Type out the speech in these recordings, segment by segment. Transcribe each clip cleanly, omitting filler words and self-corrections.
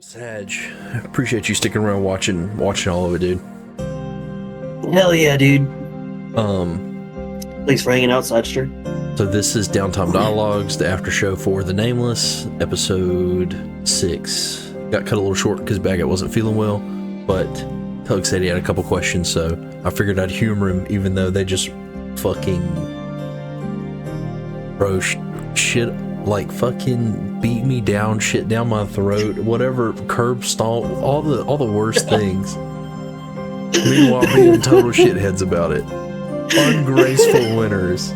Sag, appreciate you sticking around watching all of it, dude. Hell yeah, dude. Um, Thanks for hanging out, Sidester. so this is Downtime Dialogues, the after show for The Nameless, episode 6. Got cut a little short because Baggett wasn't feeling well, but Tug said he had a couple questions, so I figured I'd humor him, even though they just fucking bro shit, like fucking beat me down, shit down my throat, whatever, curb stomp, all the worst things. Meanwhile, being total shitheads about it. Ungraceful winners.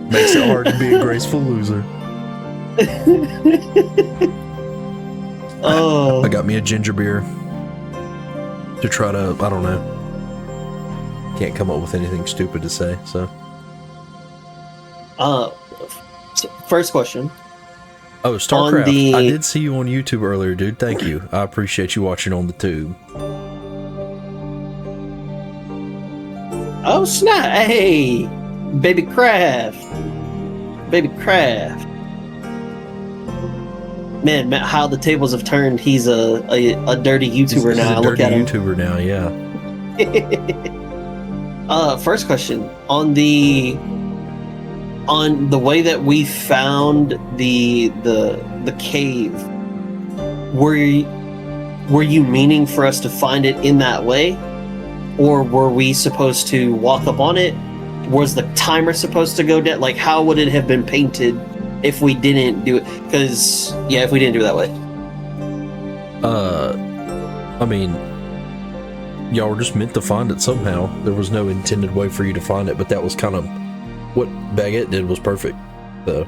Makes it hard to be a graceful loser. Oh, I got me a ginger beer to try to, I don't know. Can't come up with anything stupid to say, so. First question. Oh, StarCraft. I did see you on YouTube earlier, dude. Thank you. I appreciate you watching on the tube. Oh, snap. Hey, Baby Craft. Baby Craft. Man, how the tables have turned. He's a dirty YouTuber now. He's a dirty YouTuber now, yeah. First question. On the way that we found the cave, were you meaning for us to find it in that way, or were we supposed to walk up on it? Was the timer supposed to go down? Like, how would it have been painted if we didn't do it? Because if we didn't do it that way. I mean, y'all were just meant to find it somehow. There was no intended way for you to find it, but that was kind of what Baguette did was perfect, though.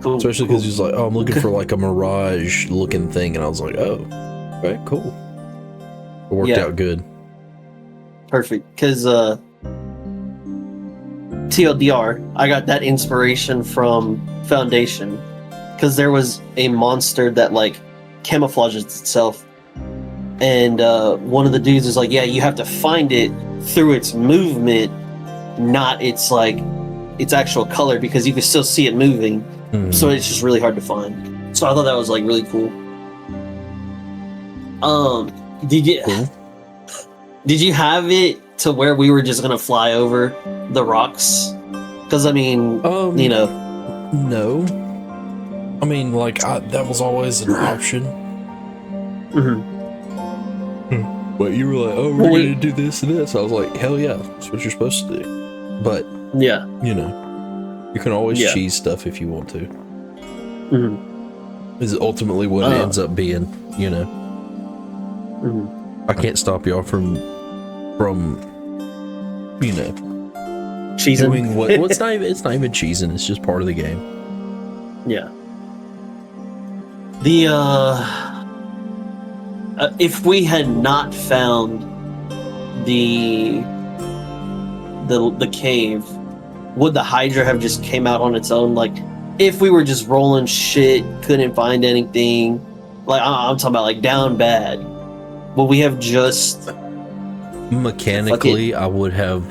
Cool. Especially because he's like, "Oh, I'm looking for like a mirage-looking thing," and I was like, "Oh, okay, cool." It worked out good. Perfect. Because TLDR, I got that inspiration from Foundation, because there was a monster that like camouflages itself, and one of the dudes is like, "Yeah, you have to find it through its movement, not its actual color, because you can still see it moving." So it's just really hard to find. So I thought that was like really cool. Did you have it to where we were just gonna fly over the rocks? Because I mean, no. I mean, like that was always an option. But you were like, "Oh, we're gonna do this and this." I was like, "Hell yeah, that's what you're supposed to do." But yeah, you can always cheese stuff if you want to. Is ultimately what it ends up being, I can't stop y'all from cheesing. doing what it's not even cheesing, it's just part of the game. Yeah. The if we had not found the cave, would the Hydra have just came out on its own? Like, if we were just rolling shit, couldn't find anything, like I'm talking about like down bad, would we have just mechanically? I would have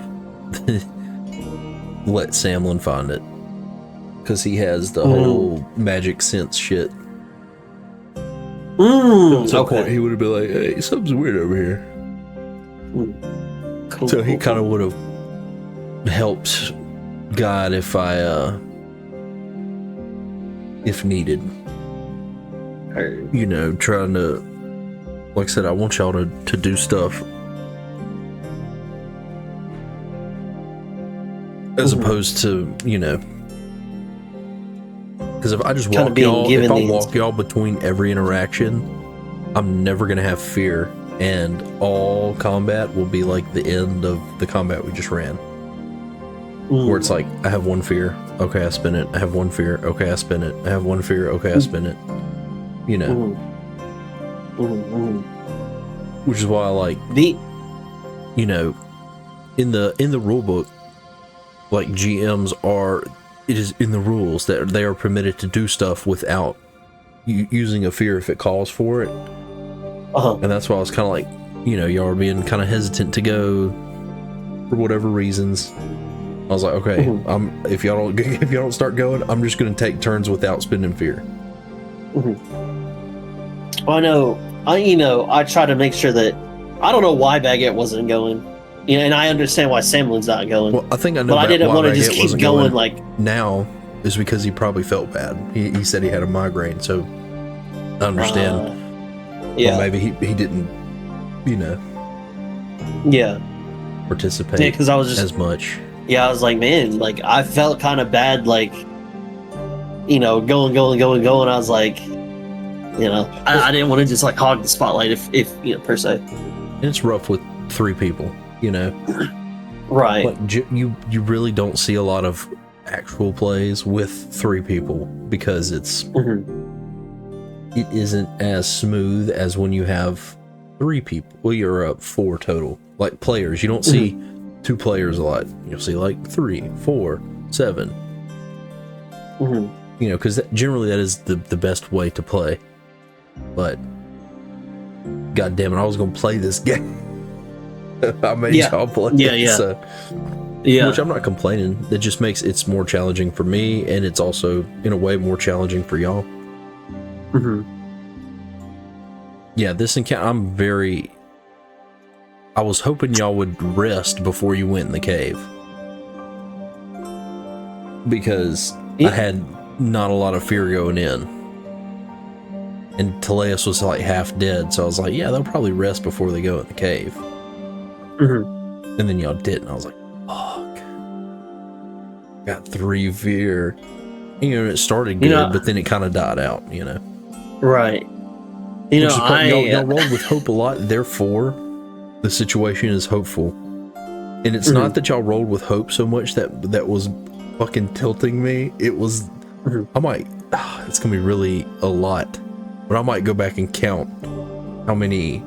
let Samlin find it, because he has the whole magic sense shit. At some point he would have been like, "Hey, something's weird over here." Cool, so he kind of would have helped guide if needed. Trying to, like I said, I want y'all to do stuff as opposed to, because if I just walk y'all between every interaction, I'm never gonna have fear, and all combat will be like the end of the combat we just ran. Where it's like, I have one fear, okay, I spin it. I have one fear, okay, I spin it. I have one fear, okay, I spin it. Which is why I like in the rule book, like GMs it is in the rules that they are permitted to do stuff without using a fear if it calls for it. And that's why I was kind of like, y'all are being kind of hesitant to go for whatever reasons. I was like, okay, if y'all don't start going, I'm just gonna take turns without spending fear. I know. I try to make sure that I don't know why Baguette wasn't going. And I understand why Samlin's not going. Well, I think I know, but I didn't want to just keep going. Like now is because he probably felt bad. He said he had a migraine, so I understand. Yeah, well, maybe he didn't, participate. Yeah, because I was just as much. Yeah, I was like, man, like I felt kind of bad, like going. I was like, I didn't want to just like hog the spotlight if per se. And it's rough with 3 people, Right. But you really don't see a lot of actual plays with 3 people because it isn't as smooth as when you have 3 people. Well, you're up 4 total, like players. You don't see 2 players a lot. You'll see like 3, 4, 7. Because generally that is the best way to play. But god damn it, I was gonna play this game. I made y'all play it. So, which I'm not complaining. It just makes it more challenging for me, and it's also in a way more challenging for y'all. Yeah, this encounter, I was hoping y'all would rest before you went in the cave, because I had not a lot of fear going in. And Teleus was like half dead, so I was like, yeah, they'll probably rest before they go in the cave. And then y'all didn't. I was like, fuck. Got 3 fear. It started good, but then it kind of died out, Right. Y'all rolled with hope a lot, therefore, the situation is hopeful. And it's not that y'all rolled with hope so much that was fucking tilting me. It was, it's gonna be really a lot. But I might go back and count how many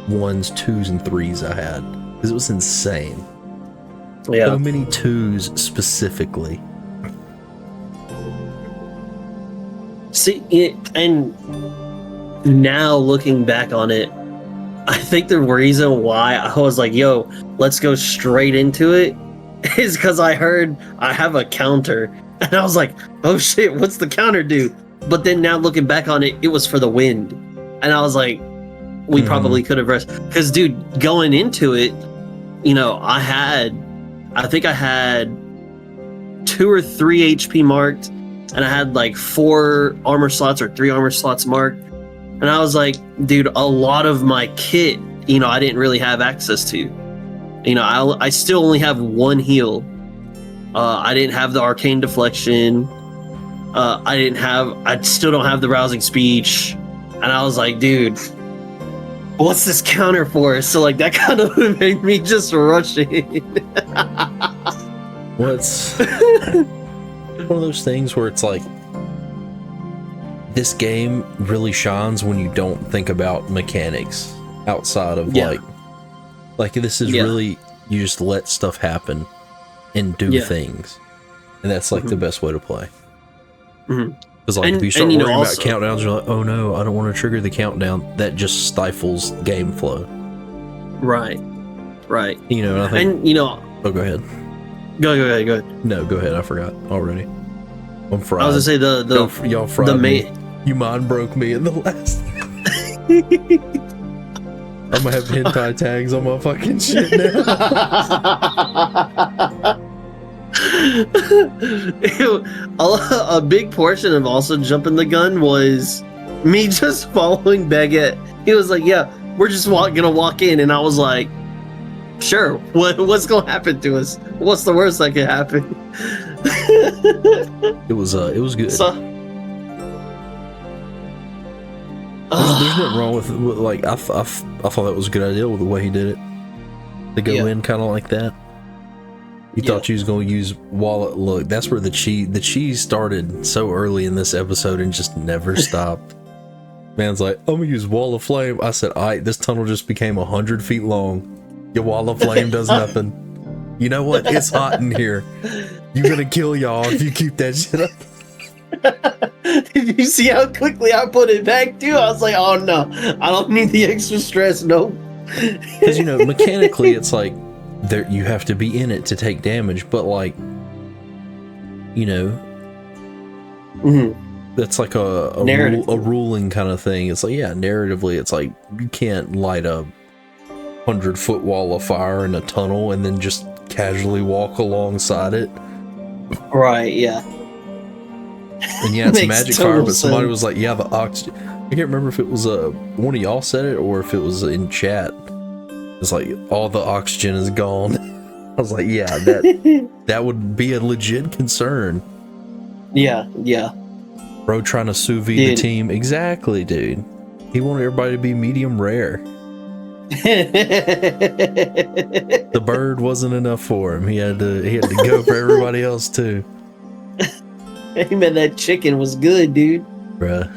1s, 2s, and 3s I had. Because it was insane. Yeah. So many 2s specifically. See, and now looking back on it, I think the reason why I was like, yo, let's go straight into it is because I heard I have a counter. And I was like, oh shit, what's the counter do? But then now looking back on it, it was for the wind. And I was like, we probably could have rested. Because, dude, going into it, I think I had 2 or 3 HP marked. And I had like 4 armor slots or 3 armor slots marked. And I was like, dude, a lot of my kit, I didn't really have access to. I still only have 1 heal. I didn't have the arcane deflection. I still don't have the rousing speech. And I was like, dude, what's this counter for? So like that kind of made me just rush it. Well, it's one of those things where it's like, this game really shines when you don't think about mechanics outside of like this is really, you just let stuff happen and do things. And that's like the best way to play. Because like if you start worrying about countdowns, you're like, oh no, I don't want to trigger the countdown. That just stifles game flow. Right. And I think, oh, go ahead. Go ahead. No, go ahead. I forgot already. I'm fried. I was gonna say y'all fried me. You mind broke me in the last. I'm gonna have hentai tags on my fucking shit now. A big portion of also jumping the gun was me just following Baguette. He was like, yeah, we're just gonna walk in, and I was like, sure, what's gonna happen to us? What's the worst that could happen? It was good. So, there's nothing wrong with like I thought that was a good idea with the way he did it, to go in kind of like that. You thought you was going to use wallet. Look, that's where the cheese started so early in this episode and just never stopped. Man's like, I'm gonna use wall of flame. I said, alright, this tunnel just became 100 feet long. Your wall of flame does nothing. You know what? It's hot in here. You're gonna kill y'all if you keep that shit up. Did you see how quickly I put it back too? I was like, oh no, I don't need the extra stress. No. Because mechanically, it's like there you have to be in it to take damage, but like, you know, that's like a ruling kind of thing. It's like, yeah, narratively, it's like you can't light a 100-foot wall of fire in a tunnel and then just casually walk alongside it. Right, yeah. And yeah, it's magic fire, but somebody was like, yeah, the oxygen. I can't remember if it was one of y'all said it or if it was in chat. It's like, all the oxygen is gone. I was like, yeah, that would be a legit concern. Yeah. Bro trying to sous vide the team. Exactly, dude. He wanted everybody to be medium rare. The bird wasn't enough for him. He had to go for everybody else too. Hey man, that chicken was good, dude. Bruh.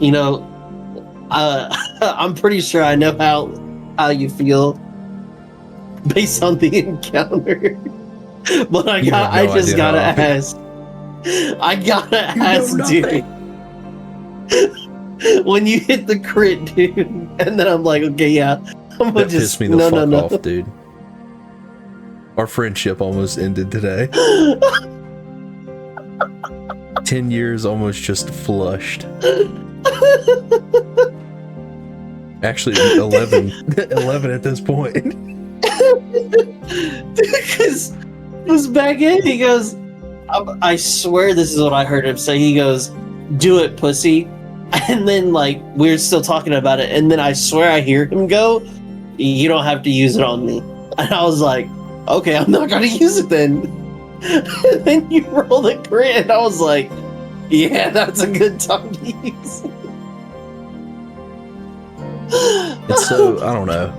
You know, I'm pretty sure I know how you feel based on the encounter. But I gotta ask. I gotta ask, dude. When you hit the crit, dude, and then I'm like, okay, yeah, I'm gonna just pissed me the fuck off, dude. Our friendship almost ended today. 10 years almost just flushed. Actually, 11 at this point. Because back in, he goes, I swear this is what I heard him say. He goes, "Do it, pussy." And then, like, we're still talking about it. And then I swear I hear him go, "You don't have to use it on me." And I was like, okay, I'm not going to use it then. And then you roll the crit. And I was like, yeah, that's a good time to use it. It's so, I don't know.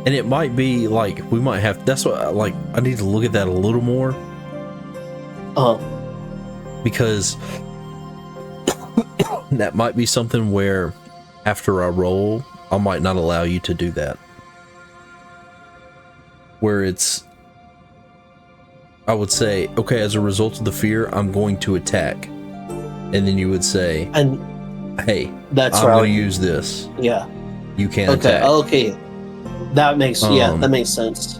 And it might be, like, we might have, that's what, like, I need to look at that a little more. Because that might be something where after I roll, I might not allow you to do that. Where it's, I would say, okay, as a result of the fear, I'm going to attack. And then you would say, hey, I'm going to use this. Yeah. You can't attack. Okay. That makes, that makes sense.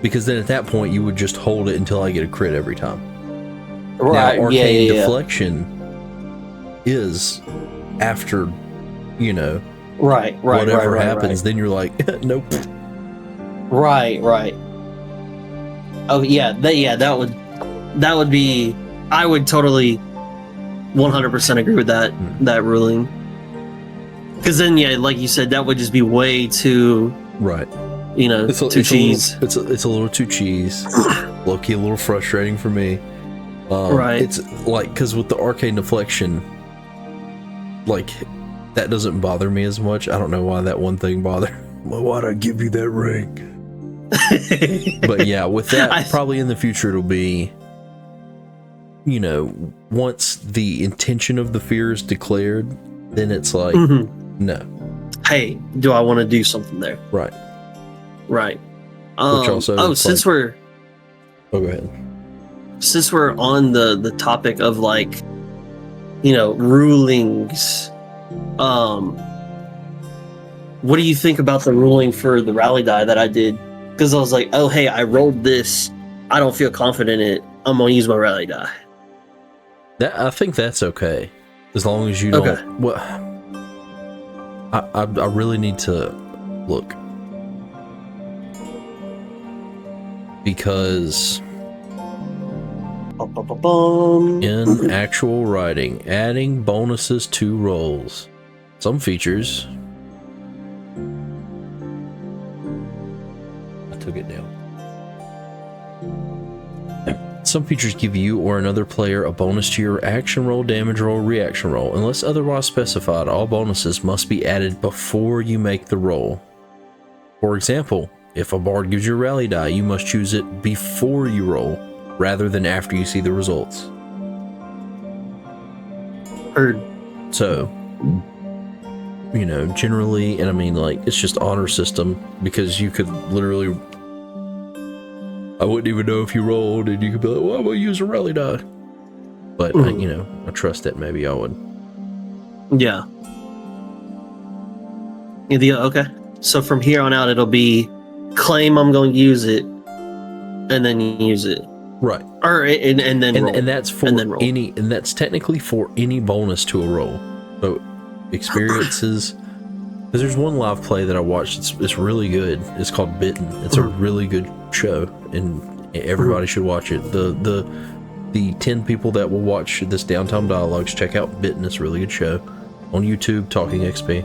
Because then at that point, you would just hold it until I get a crit every time. Right. Now, arcane deflection is after, you know, whatever happens, then you're like, nope. Right. Oh yeah, that would be. I would totally 100% agree with that ruling. Because then, yeah, like you said, that would just be way too You know, too cheese. It's a little too cheese. Low-key a little frustrating for me. It's like, because with the arcane deflection, like, that doesn't bother me as much. I don't know why that one thing bothered. Why'd I give you that ring? But yeah, with that, probably in the future it'll be, you know, once the intention of the fear is declared, then it's like, no. Hey, do I want to do something there? Right. Which also, since go ahead. Since we're on the topic of, like, you know, rulings, what do you think about the ruling for the rally die that I did? Because I was like, oh, hey, I rolled this. I don't feel confident in it. I'm going to use my rally die. I think that's okay. As long as you don't... Okay. Well, I really need to look. Because... in actual writing, adding bonuses to rolls. Some features... took it down. Some features give you or another player a bonus to your action roll, damage roll, reaction roll. Unless otherwise specified, all bonuses must be added before you make the roll. For example, if a bard gives you a rally die, you must choose it before you roll, rather than after you see the results. Heard. So, you know, generally, and I mean, like, it's just honor system, because you could literally... I wouldn't even know if you rolled, and you could be like, well, I'm going to use a rally die. But, you know, I trust that maybe I would. Yeah. Okay. So from here on out, it'll be claim I'm going to use it, and then use it. Right. Or and then roll. And that's for any, and that's technically for any bonus to a roll. So experiences. Because there's one live play that I watched. It's really good. It's called Bitten. It's a really good show, and everybody should watch it. The 10 people that will watch this Downtime Dialogues, check out Bitten. It's a really good show on YouTube. Talking XP.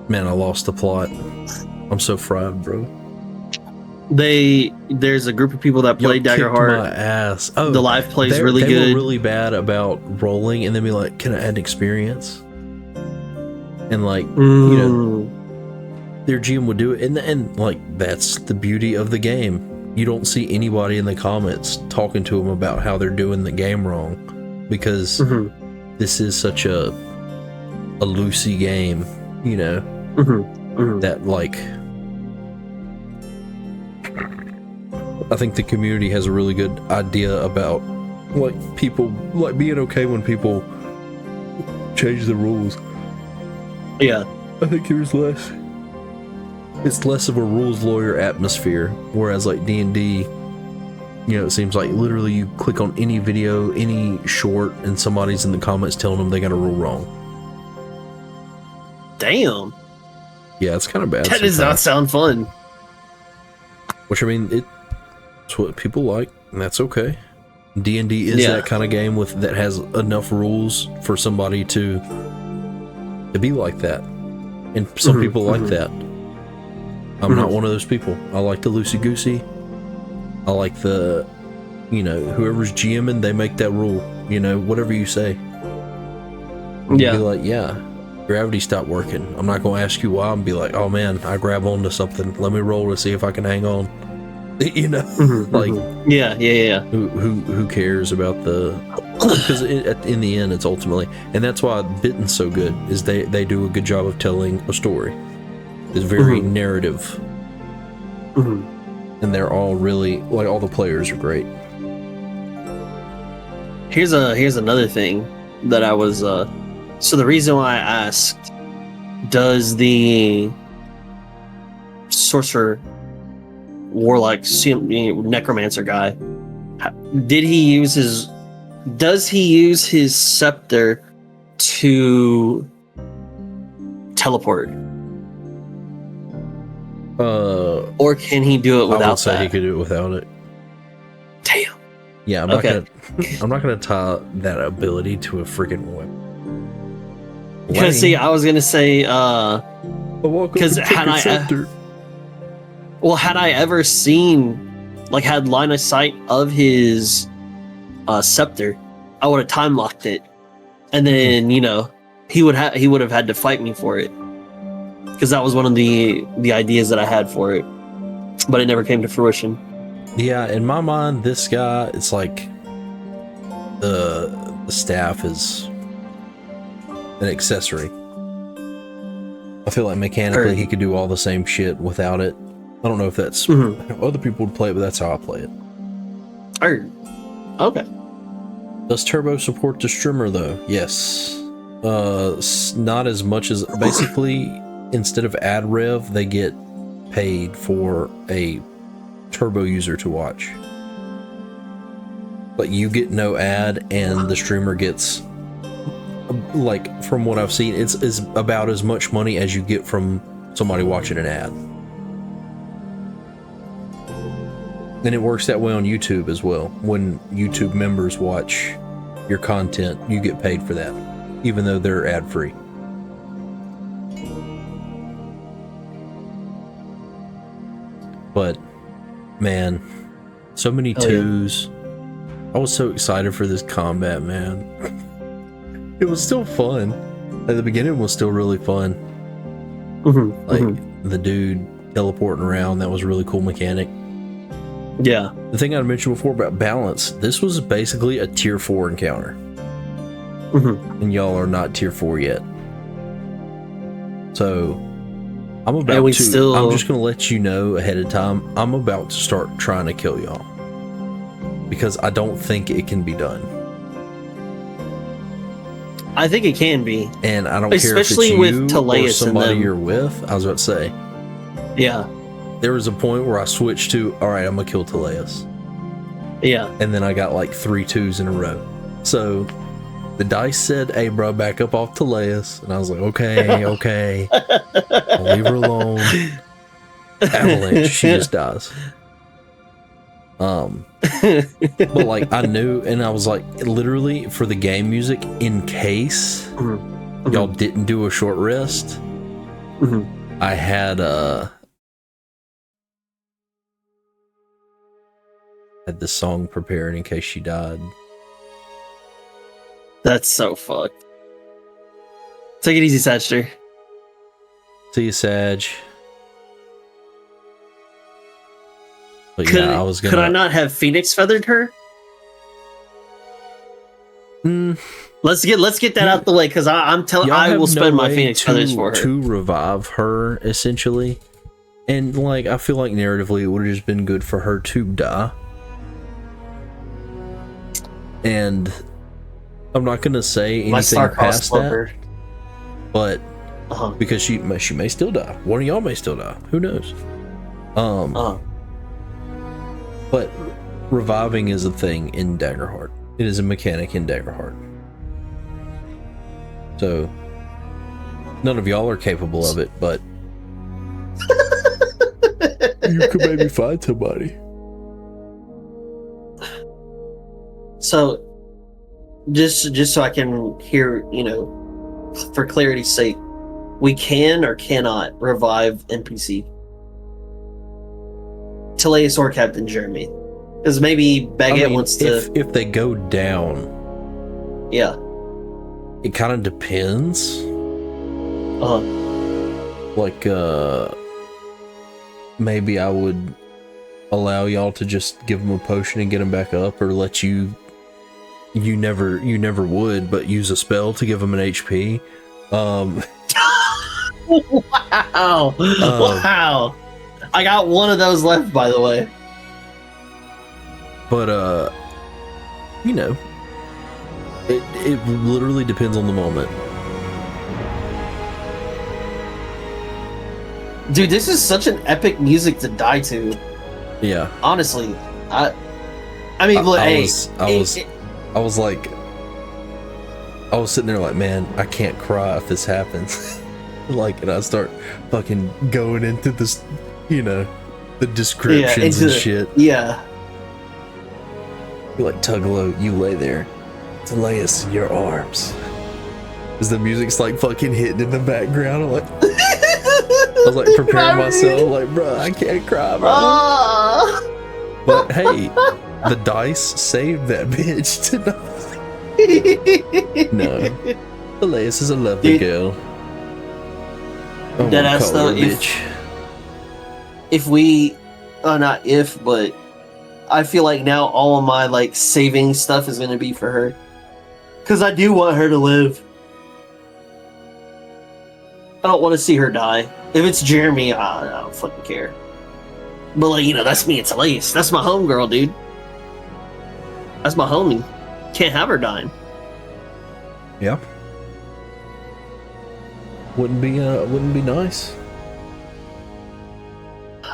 Man, I lost the plot. I'm so fried, bro. There's a group of people that play Daggerheart. My ass. Oh, the live play is really good. They were really bad about rolling and then be like, "Can I add experience?" And like, you know, their GM would do it, and like that's the beauty of the game. You don't see anybody in the comments talking to them about how they're doing the game wrong, because this is such a loosey game, you know, that like. I think the community has a really good idea about like people like being okay when people change the rules. Yeah, I think it's less of a rules lawyer atmosphere, whereas like D&D, you know, it seems like literally you click on any video, any short, and somebody's in the comments telling them they got a rule wrong. Damn. Yeah, it's kind of bad. That does not sound fun. Which, I mean, it's what people like, and that's okay. D&D is that kind of game that has enough rules for somebody to be like that, and some people like that. I'm not one of those people. I like the loosey-goosey. I like the, you know, whoever's GMing, they make that rule. You know, whatever you say. Yeah. Be like, yeah, gravity stopped working. I'm not going to ask you why. I'm be like, oh man, I grab onto something. Let me roll to see if I can hang on. You know, like yeah. Who cares about the? Because in the end, it's ultimately, and that's why Bitten's so good. Is they do a good job of telling a story. It's very narrative, and they're all really like all the players are great. Here's another thing that I was. So the reason why I asked, does the sorcerer, warlock, necromancer guy, does he use his scepter to teleport? Or can he do it without I would say that? he could do it without it. Damn. Yeah, I'm not gonna tie that ability to a freaking weapon. Because see, I was gonna say, because had I ever seen, like, had line of sight of his scepter, I would have time locked it, and then you know he would have had to fight me for it, because that was one of the ideas that I had for it, but it never came to fruition. Yeah, in my mind, this guy, it's like the staff is an accessory. I feel like mechanically he could do all the same shit without it. I don't know if that's how other people would play it, but that's how I play it. Okay. Does Turbo support the streamer though? Yes. Not as much as basically instead of ad rev, they get paid for a Turbo user to watch. But you get no ad, and the streamer gets, like, from what I've seen, it's about as much money as you get from somebody watching an ad. And it works that way on YouTube as well. When YouTube members watch your content, you get paid for that, even though they're ad-free. But, man, so many twos. Yeah. I was so excited for this combat, man. It was still fun. At the beginning, it was still really fun. The dude teleporting around, that was a really cool mechanic. Yeah. The thing I mentioned before about balance, this was basically a tier 4 encounter. And y'all are not tier 4 yet. So, I'm just going to let you know ahead of time, I'm about to start trying to kill y'all. Because I don't think it can be done. I think it can be. And I don't especially care if it's you with Teleus or somebody and you're with. I was about to say. Yeah. There was a point where I switched to, all right, I'm going to kill Teleus. Yeah. And then I got like 3 2s in a row. So the dice said, hey, bro, back up off Teleus. And I was like, okay. I'll leave her alone. Avalanche, she just dies. But like I knew, and I was like, literally for the game music, in case y'all didn't do a short rest, I had this song prepared in case she died. That's so fucked. Take it easy, Satcher. See you, Sag. But could I not have Phoenix feathered her? Let's get that out the way, because I'm telling I will spend my Phoenix feathers for her to revive her, essentially. And like I feel like narratively it would have just been good for her to die. And I'm not gonna say anything past that, but because she may still die. One of y'all may still die. Who knows? But reviving is a thing in Daggerheart. It is a mechanic in Daggerheart. So none of y'all are capable of it, but you could maybe find somebody. So just so I can hear, for clarity's sake, we can or cannot revive NPC. Teleus or Captain Jeremy, because maybe Baguette wants to. If they go down, yeah, it kind of depends. Like maybe I would allow y'all to just give them a potion and get them back up, or let you never would, but use a spell to give them an HP. Wow! Wow! I got one of those left, by the way. But it literally depends on the moment. Dude, this is such an epic music to die to. Yeah. Honestly, I mean, look, I was sitting there like, man, I can't cry if this happens. And I start fucking going into this, the descriptions and shit. Yeah. You're like, Tugalo, you lay there. Teleus in your arms. As the music's like fucking hitting in the background, I'm like, I was like preparing myself, like, bro, I can't cry, bro. But hey, the dice saved that bitch tonight. No, Teleus is a lovely girl. That ass though, if we, not if, but I feel like now all of my like saving stuff is gonna be for her, because I do want her to live. I don't want to see her die. If it's Jeremy, I don't fucking care. But like, that's me. It's Elise. That's my homegirl, dude. That's my homie. Can't have her dying. Yeah. Wouldn't be nice.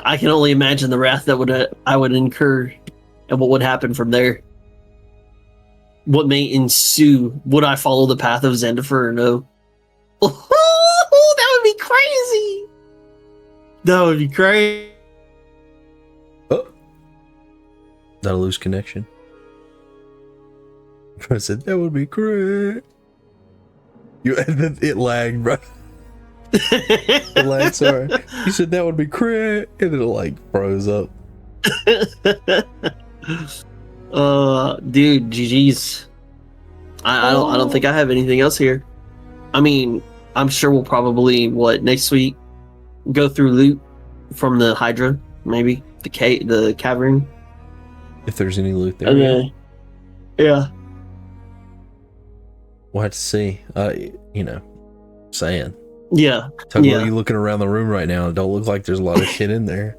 I can only imagine the wrath that I would incur, and what would happen from there. What may ensue? Would I follow the path of Zendifer or no? Oh, that would be crazy. That would be crazy. Oh, that a loose connection? I said that would be great. And then it lagged, bro. It lagged, sorry. You said that would be great, and then it like froze up. Dude, GG's. I don't think I have anything else here. I mean, I'm sure we'll probably next week go through loot from the Hydra, maybe the cavern. If there's any loot there. Yeah. We'll have to see. Saying. Yeah. Tugwell, you looking around the room right now? It don't look like there's a lot of shit in there.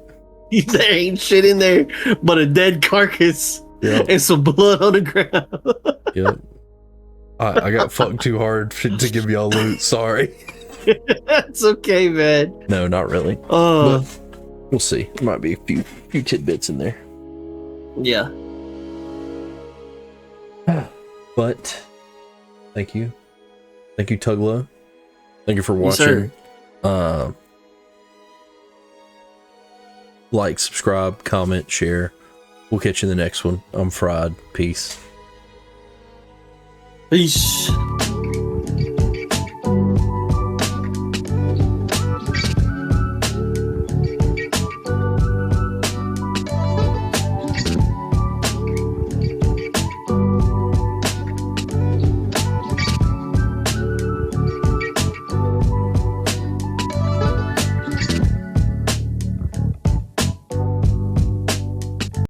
There ain't shit in there but a dead carcass. Yep. And some blood on the ground. Yep. I got fucked too hard to give y'all loot. Sorry. It's okay, man. No, not really. But we'll see. There might be a few tidbits in there. Yeah. But thank you, Tuglo. Thank you for watching. Yes, Like, subscribe, comment, share. We'll catch you in the next one. I'm Fried. Peace. Peace.